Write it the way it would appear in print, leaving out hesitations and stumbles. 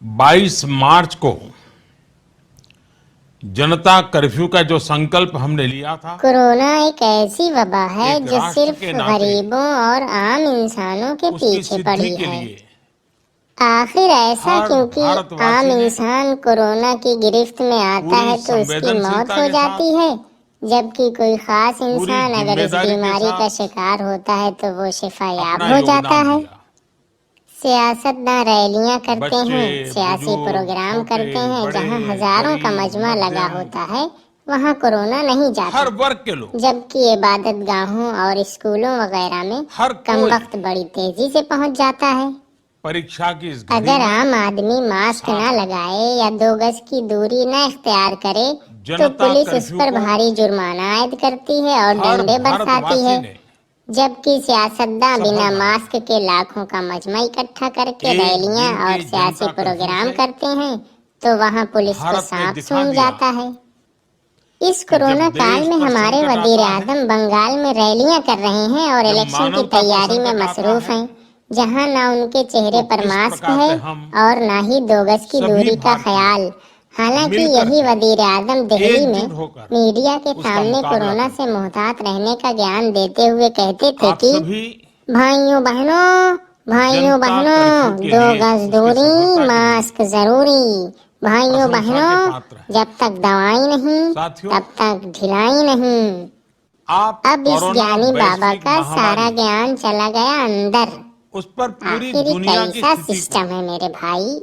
22 मार्च को जनता कर्फ्यू का जो संकल्प हमने लिया था, कोरोना एक ऐसी वबा है एक जो राष्ट्र सिर्फ के नाते गरीबों और आम इंसानों के उसकी पीछे सिद्धि पड़ी के है। लिए आखिर ऐसा हर क्योंकि आम भारतवासी ने इंसान कोरोना की गिरफ्त में आता पूरी है तो उसकी मौत संवेदनशीलता हो के साथ, जाती है, जबकि कोई खास पूरी इंसान अगर इस जिम्मेदारी के बीमारी का साथ शिकार होता है तो वो शिफायाब अपना हो जाता योगदान है। दिया। सियासतदान रैलियां करते बच्चे, हैं, सियासी बुजुर्ग, प्रोग्राम छोटे, करते हैं, बड़े, जहां हजारों का गरीब, मजमा लगा मध्यम, होता है वहां कोरोना नहीं जाता, हर वर्ग के लोग, जबकि इबादत गाहों और स्कूलों वगैरह में हर कम कोई वक्त बड़ी तेजी से पहुंच जाता है। परीक्षा की इस घड़ी अगर में आम आदमी मास्क साथ न है। लगाए या 2 गज की दूरी न इख्तियार करे तो जनता पुलिस उस कर्फ्यू पर को भारी जुर्माना आयद करती है और हर डंडे बरसाती है, भारतवासी ने जबकि सियासतदान सफल बिना माना है। मास्क के लाखों का मजमा इकट्ठा करके एक रैलियां दिन और के सियासी जनता कर्फ्यू प्रोग्राम से करते हैं तो वहां पुलिस को भारत ने सांप दिखा सूंघ दिया जाता है। इस कि कोरोना जब काल देश में पर हमारे संकट वजीर आता है, आजम बंगाल में रैलियां कर रहे हैं और जब इलेक्शन की मानवता पर तैयारी में संकट आता मसरूफ है, हैं, जहां ना उनके चेहरे तो पर किस मास्क प्रकार है से हम और ना ही 2 गज की सभी दूरी का भारतीय ख्याल। हालांकि मिलकर यही के वजीर आजम दिल्ली में एकजुट होकर मीडिया के उसका सामने मुकाबला कोरोना से करते हैं। मुहतात रहने का ज्ञान देते हुए कहते थे आप कि सभी भाइयों बहनों, भाइयों जनता कर्फ्यू बहनों, के दो लिए, गज उसकी दूरी, सफलता के लिए मास्क जरूरी। भाइयों प्रशंसा के बहनों, पात्र हैं। जब तक दवाई नहीं साथियों, तब तक ढिलाई नहीं। आप अब इस कोरोना ज्ञानी बाबा वैश्विक का सारा महामारी, ज्ञान चला गया अंदर। उस पर पूरी आखिर ये दुनिया की कैसा स्थिति को सिस्टम है मेरे भाई।